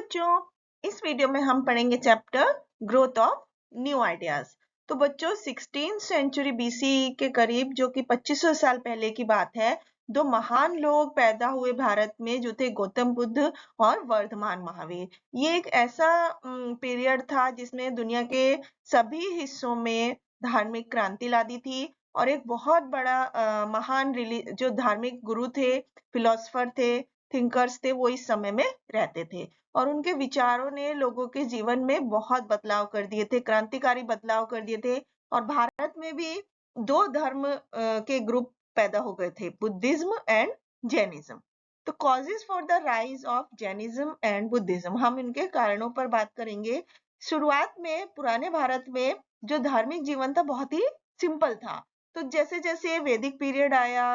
बच्चों, इस वीडियो में हम पढ़ेंगे chapter growth of new ideas. तो बच्चों 16th सेंचुरी बीसी के करीब, जो कि 2500 साल पहले की बात है, दो महान लोग पैदा हुए भारत में, जो थे गौतम बुद्ध और वर्धमान महावीर। ये एक ऐसा पीरियड था जिसमें दुनिया के सभी हिस्सों में धार्मिक क्रांति ला दी थी और एक बहुत बड़ा महान जो धार्मिक गुरु थे, फिलोसफर थे, थिंकर्स थे, वो इस समय में रहते थे और उनके विचारों ने लोगों के जीवन में बहुत बदलाव कर दिए थे, क्रांतिकारी बदलाव कर दिए थे। और भारत में भी दो धर्म के ग्रुप पैदा हो गए थे, बुद्धिज्म एंड जैनिज्म। तो causes for the rise of Jainism and Buddhism, हम इनके कारणों पर बात करेंगे। शुरुआत में पुराने भारत में जो धार्मिक जीवन था बहुत ही सिंपल था। तो जैसे जैसे वैदिक पीरियड आया,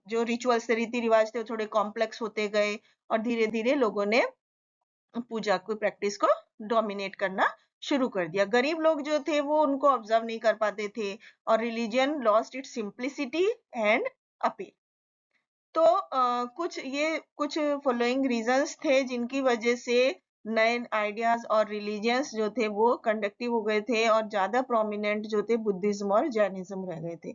जो रिचुअल्स थे, रीति रिवाज थे, थोड़े कॉम्प्लेक्स होते गए और धीरे धीरे लोगों ने पूजा की प्रैक्टिस को डोमिनेट करना शुरू कर दिया। गरीब लोग जो थे वो उनको ऑब्जर्व नहीं कर पाते थे और religion lost its simplicity and appeal. तो कुछ फॉलोइंग रीजंस थे जिनकी वजह से नए आइडियाज और रिलीजियंस जो थे वो कंडक्टिव हो गए थे और ज्यादा प्रोमिनेंट जो थे बुद्धिज्म और जैनिज्म रह गए थे।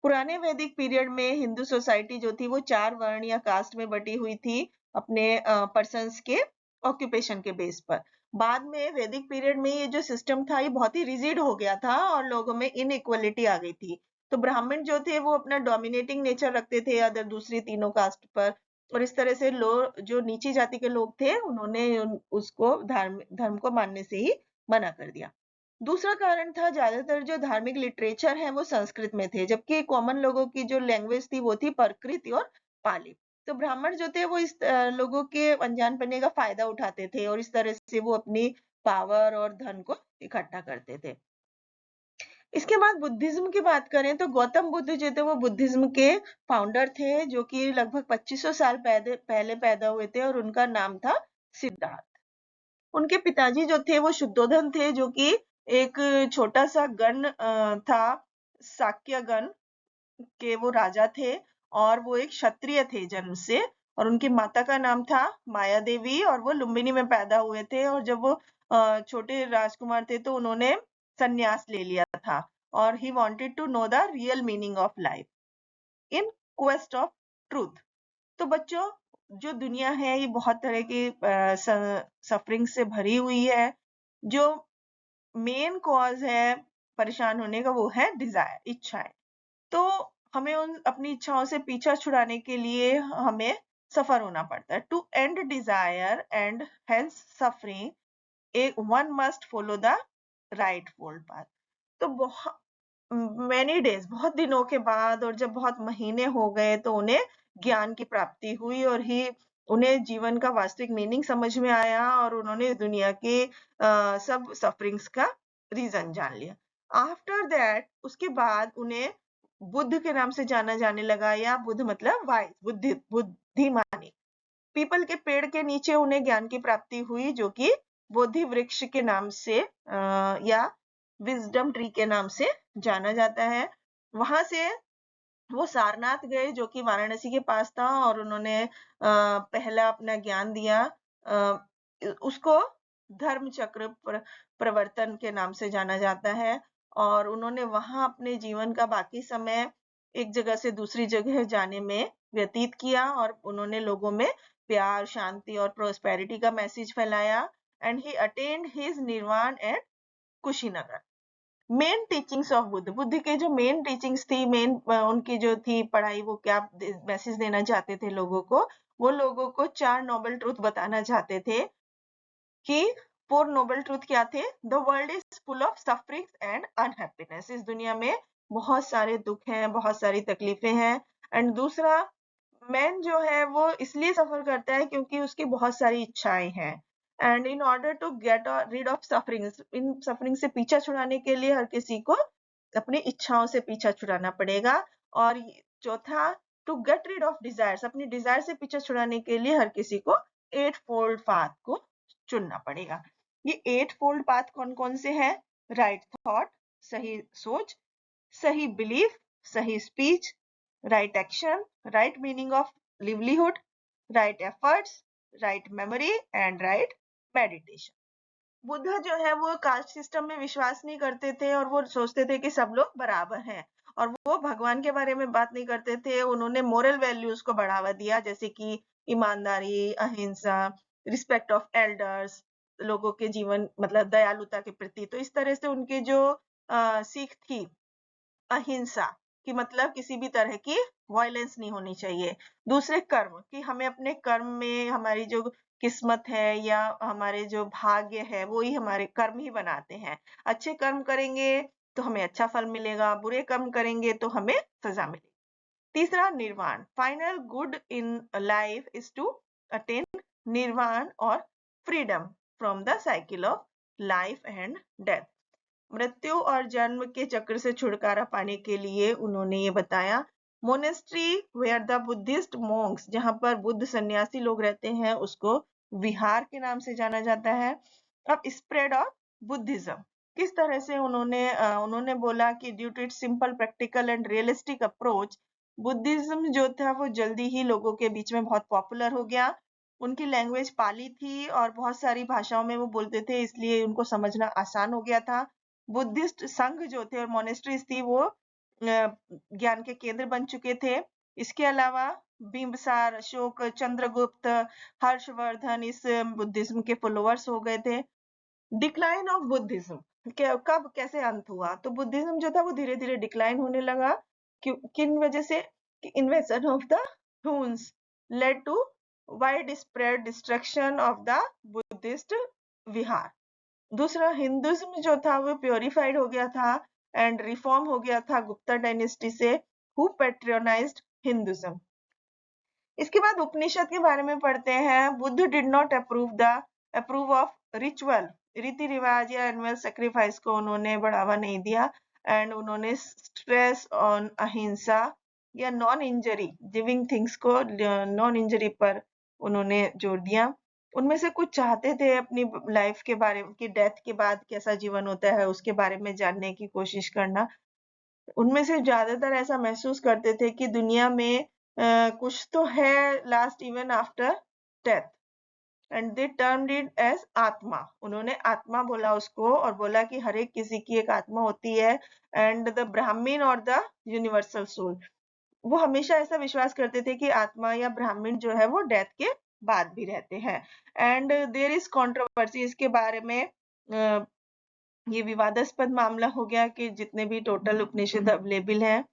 पुराने वैदिक पीरियड में हिंदू सोसाइटी जो थी वो 4 वर्ण या कास्ट में बटी हुई थी अपने पर्सन्स के ऑक्यूपेशन के बेस पर। बाद में वैदिक पीरियड में ये जो सिस्टम था ये बहुत ही रिजिड हो गया था और लोगों में इनइक्वालिटी आ गई थी। तो ब्राह्मण जो थे वो अपना डोमिनेटिंग नेचर रखते थे अदर दूसरी तीनों कास्ट पर, और इस तरह से जो नीची जाति के लोग थे उन्होंने उसको धर्म को मानने से ही मना कर दिया। दूसरा कारण था, ज्यादातर जो धार्मिक लिटरेचर है वो संस्कृत में थे, जबकि कॉमन लोगों की जो लैंग्वेज थी वो थी प्राकृत और पाली। तो ब्राह्मण जो थे वो इस लोगों के अनजानपने का फायदा उठाते थे और इस तरह से वो अपनी पावर और धन को इकट्ठा करते थे। इसके बाद बुद्धिज्म की बात करें तो गौतम बुद्ध जो थे वो बुद्धिज्म के फाउंडर थे, जो कि लगभग 2500 साल पहले पैदा हुए थे और उनका नाम था सिद्धार्थ। उनके पिताजी जो थे वो शुद्धोधन थे, जो कि एक छोटा सा गण था, शाक्य गण के वो राजा थे और वो एक क्षत्रिय थे जन्म से। और उनकी माता का नाम था माया देवी और वो लुम्बिनी में पैदा हुए थे। और जब वो छोटे राजकुमार थे तो उन्होंने संन्यास ले लिया था और he wanted to know the real meaning of life in quest of truth. तो बच्चों, जो दुनिया है ये बहुत तरह की सफरिंग से भरी हुई है। जो मेन कॉज है परेशान होने का वो है डिजायर, इच्छाएं। तो हमें उन अपनी इच्छाओं से पीछा छुड़ाने के लिए हमें सफर होना पड़ता है। To end desire and hence suffering one must follow the right fold path. तो बहुत मैनी डेज, बहुत दिनों के बाद और जब बहुत महीने हो गए तो उन्हें ज्ञान की प्राप्ति हुई और उन्हें जीवन का वास्तविक मीनिंग समझ में आया और उन्होंने दुनिया के सब सफरिंग्स का रीजन जान लिया। आफ्टर दैट, उसके बाद उन्हें बुद्ध के नाम से जाना जाने लगा, या बुद्ध मतलब वाइज, बुद्धिमानी। पीपल के पेड़ के नीचे उन्हें ज्ञान की प्राप्ति हुई, जो कि बोधि वृक्ष के नाम से या विजडम ट्री के नाम से जाना जाता है। वहां से वो सारनाथ गए, जो कि वाराणसी के पास था, और उन्होंने पहला अपना ज्ञान दिया। उसको धर्म चक्र प्रवर्तन के नाम से जाना जाता है। और उन्होंने वहां अपने जीवन का बाकी समय एक जगह से दूसरी जगह जाने में व्यतीत किया और उन्होंने लोगों में प्यार, शांति और प्रोस्पेरिटी का मैसेज फैलाया। And he attend his nirvana at Kushinagar. Main teachings of Buddha के जो मेन टीचिंग्स थी, मेन उनकी जो थी पढ़ाई, वो क्या मैसेज देना चाहते थे लोगों को, वो लोगों को 4 नोबल ट्रूथ बताना चाहते थे। कि 4 नोबल ट्रूथ क्या थे? The world is full of sufferings and unhappiness. इस दुनिया में बहुत सारे दुख हैं, बहुत सारी तकलीफें हैं। एंड दूसरा, मैन जो है वो इसलिए सफर करता है क्योंकि उसकी बहुत सारी इच्छाएं हैं। And in order to get rid of sufferings, इन सफरिंग से पीछा छुड़ाने के लिए हर किसी को अपनी इच्छाओं से पीछा छुड़ाना पड़ेगा। और चौथा, to get rid of desires, अपनी डिजायर से पीछा छुड़ाने के लिए हर किसी को 8 फोल्ड पाथ को चुनना पड़ेगा। ये 8 फोल्ड पाथ कौन कौन से हैं? राइट थॉट, सही सोच, सही बिलीफ, सही speech, right action, right meaning of livelihood, right efforts, right memory and right meditation. Buddha जो है वो कास्ट सिस्टम में विश्वास नहीं करते थे और वो सोचते थे कि सब लोग बराबर हैं, और वो भगवान के बारे में बात नहीं करते थे। उन्होंने मोरल वैल्यूज को बढ़ावा दिया, जैसे कि ईमानदारी, अहिंसा, रिस्पेक्ट ऑफ एल्डर्स, लोगों के जीवन मतलब दयालुता के प्रति। तो इस तरह से उनकी जो सीख थी अहिंसा कि मतलब किसी भी तरह की वायलेंस नहीं होनी चाहिए। दूसरे कर्म कि हमें अपने कर्म में हमारी जो किस्मत है या हमारे जो भाग्य है वो ही हमारे कर्म ही बनाते हैं। अच्छे कर्म करेंगे तो हमें अच्छा फल मिलेगा, बुरे कर्म करेंगे तो हमें सजा मिलेगी। तीसरा nirvana, final good in life is to attain nirvana और freedom from the cycle of life and death. मृत्यु और जन्म के चक्र से छुटकारा पाने के लिए उन्होंने ये बताया। Monastery where the Buddhist monks, जहां पर बुद्ध सन्यासी लोग रहते हैं, उसको विहार के नाम से जाना जाता है। अब स्प्रेड ऑफ बुद्धिज्म किस तरह से उन्होंने बोला कि due to its simple practical and realistic approach, Buddhism जो था वो जल्दी ही लोगों के बीच में बहुत पॉपुलर हो गया। उनकी लैंग्वेज पाली थी और बहुत सारी भाषाओं में वो बोलते थे, इसलिए उनको समझना आसान हो गया था। बुद्धिस्ट संघ जो थे और मोनेस्ट्रीज थी वो ज्ञान के केंद्र बन चुके थे। इसके अलावा बिंबसार, अशोक, चंद्रगुप्त, हर्षवर्धन इस बुद्धिज्म के फॉलोअर्स हो गए थे। डिक्लाइन ऑफ बुद्धिज्म कब कैसे अंत हुआ? तो बुद्धिज्म जो था वो धीरे धीरे डिक्लाइन होने लगा। किन वजह से? Invasion of the Huns led to widespread destruction of the Buddhist vihar. दूसरा, हिंदुज्म जो था वो प्योरिफाइड हो गया था एंड रिफॉर्म हो गया था गुप्ता डायनेस्टी से, हु पैट्रोनाइज्ड हिंदुज्म। इसके बाद उपनिषद के बारे में पढ़ते हैं। Buddha did not approve of ritual, रीति रिवाज या एनुअल सेक्रीफाइस को उन्होंने बढ़ावा नहीं दिया, एंड उन्होंने स्ट्रेस ऑन अहिंसा या नॉन इंजरी लिविंग थिंग्स को नॉन इंजरी पर उन्होंने जोर दिया। उनमें से कुछ चाहते थे अपनी लाइफ के बारे में कि डेथ के बाद कैसा जीवन होता है उसके बारे में जानने की कोशिश करना। उनमें से ज्यादातर ऐसा महसूस करते थे कि दुनिया में कुछ तो है last even after death, and they termed it as atma. उन्होंने आत्मा बोला उसको, और बोला कि हर एक किसी की एक आत्मा होती है, एंड द ब्राह्मीण और द यूनिवर्सल सोल। वो हमेशा ऐसा विश्वास करते थे कि आत्मा या ब्राह्मण जो है वो डेथ के बाद भी रहते हैं। एंड देयर इज कंट्रोवर्सी, इसके बारे में ये विवादास्पद मामला हो गया कि जितने भी टोटल उपनिषद अवेलेबल हैं।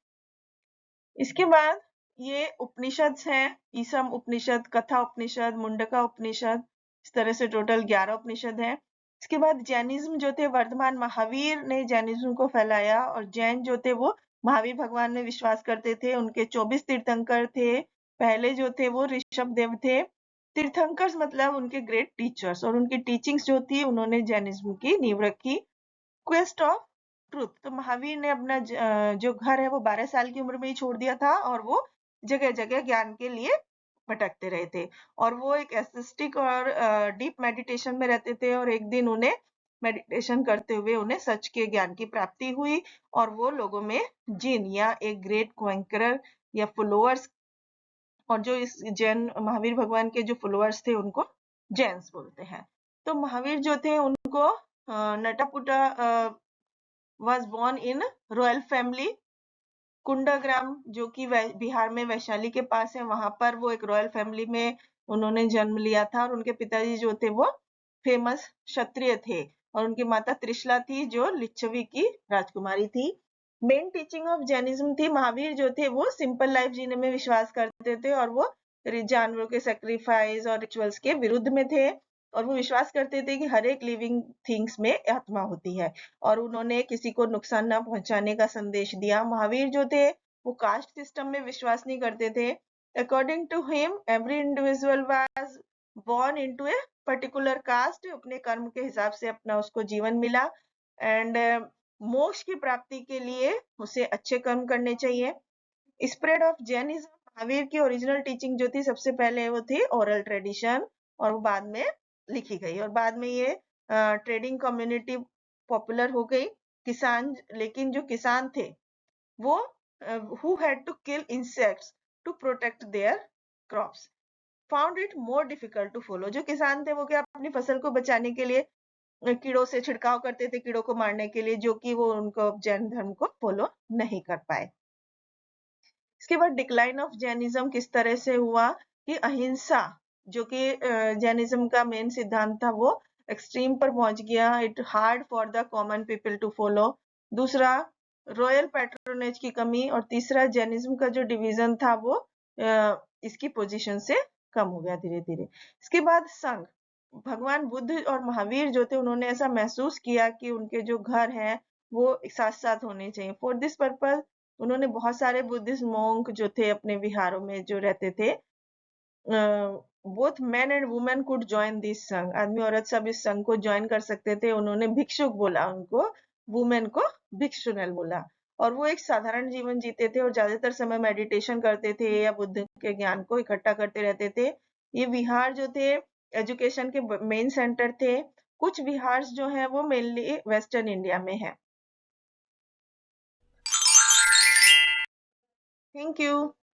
इसके बाद ये उपनिषद हैं, ईसम उपनिषद, कथा उपनिषद, मुंडका उपनिषद, इस तरह से टोटल 11 उपनिषद हैं। इसके बाद जैनिज्म जो थे, वर्धमान महावीर ने जैनिज्म को फैलाया, और जैन जो थे वो महावीर भगवान में विश्वास करते थे। उनके 24 तीर्थंकर थे। पहले जो थे वो ऋषभ देव थे। तीर्थंकर मतलब उनके ग्रेट टीचर्स, और उनकी टीचिंग्स जो थी उन्होंने जैनिज्म की नींव रखी। क्वेस्ट ऑफ ट्रूथ, तो महावीर ने अपना जो घर है वो 12 साल की उम्र में ही छोड़ दिया था, और वो जगह जगह ज्ञान के लिए भटकते रहे थे, और वो एक एस्थेटिक और डीप मेडिटेशन में रहते थे। और एक दिन उन्हें मेडिटेशन करते हुए उन्हें सच के ज्ञान की प्राप्ति हुई, और वो लोगों में जिन या एक ग्रेट क्वेंकरर या फॉलोअर्स, और जो इस जैन महावीर भगवान के जो फॉलोअर्स थे उनको जैन्स बोलते हैं। तो महावीर जो थे उनको नटापुटा was born in royal family. Kundagram जो कि बिहार में वैशाली के पास है, वहां पर वो एक रॉयल फैमिली में उन्होंने जन्म लिया था। और उनके पिताजी जो थे वो फेमस क्षत्रिय थे, और उनकी माता त्रिशला थी जो लिच्छवी की राजकुमारी थी। मेन टीचिंग ऑफ जैनिज्म थी, महावीर जो थे वो सिंपल लाइफ जीने में विश्वास करते थे, और वो जानवरों के सेक्रीफाइस और रिचुअल्स के विरुद्ध में थे। और वो विश्वास करते थे कि हर एक लिविंग थिंग्स में आत्मा होती है, और उन्होंने किसी को नुकसान ना पहुंचाने का संदेश दिया। महावीर जो थे वो कास्ट सिस्टम में विश्वास नहीं करते थे। According to him every individual was born into a particular caste, अपने कर्म के हिसाब से अपना उसको जीवन मिला, एंड मोक्ष की प्राप्ति के लिए उसे अच्छे कर्म करने चाहिए। स्प्रेड ऑफ जैनिज्म, महावीर की ओरिजिनल टीचिंग जो थी सबसे पहले वो थी ओरल ट्रेडिशन, और वो बाद में लिखी गई, और बाद में ये ट्रेडिंग कम्युनिटी पॉपुलर हो गई। किसान, लेकिन जो किसान थे वो who had to kill insects to protect their crops, found it more difficult to follow. जो किसान थे वो क्या अपनी फसल को बचाने के लिए कीड़ों से छिड़काव करते थे, कीड़ों को मारने के लिए, जो कि वो उनको जैन धर्म को फॉलो नहीं कर पाए। इसके बाद डिक्लाइन ऑफ जैनिज्म किस तरह से हुआ कि अहिंसा, जो कि जैनिज्म का मेन सिद्धांत था, वो एक्सट्रीम पर पहुंच गया। It hard for the common people to follow. दूसरा, रॉयल पैट्रोनेज की कमी। और तीसरा, जैनिज्म का जो डिवीजन था वो इसकी पोजीशन से कम हो गया धीरे धीरे। इसके बाद संघ, भगवान बुद्ध और महावीर जो थे उन्होंने ऐसा महसूस किया कि उनके जो घर हैं वो साथ साथ होने चाहिए। फॉर दिस पर्पज उन्होंने बहुत सारे बुद्धिस्ट मोंक जो थे अपने विहारों में जो रहते थे, both man and women could join this संघ। आदमी औरत सब इस संघ को ज्वाइन कर सकते थे। उन्होंने भिक्षुक बोला उनको, वुमेन को भिक्षुनल बोला। और वो एक साधारण जीवन जीते थे और ज्यादातर समय मेडिटेशन करते थे या बुद्ध के ज्ञान को इकट्ठा करते रहते थे। ये विहार जो थे एजुकेशन के मेन सेंटर थे। कुछ विहार जो है वो मेनली वेस्टर्न इंडिया में है। Thank you.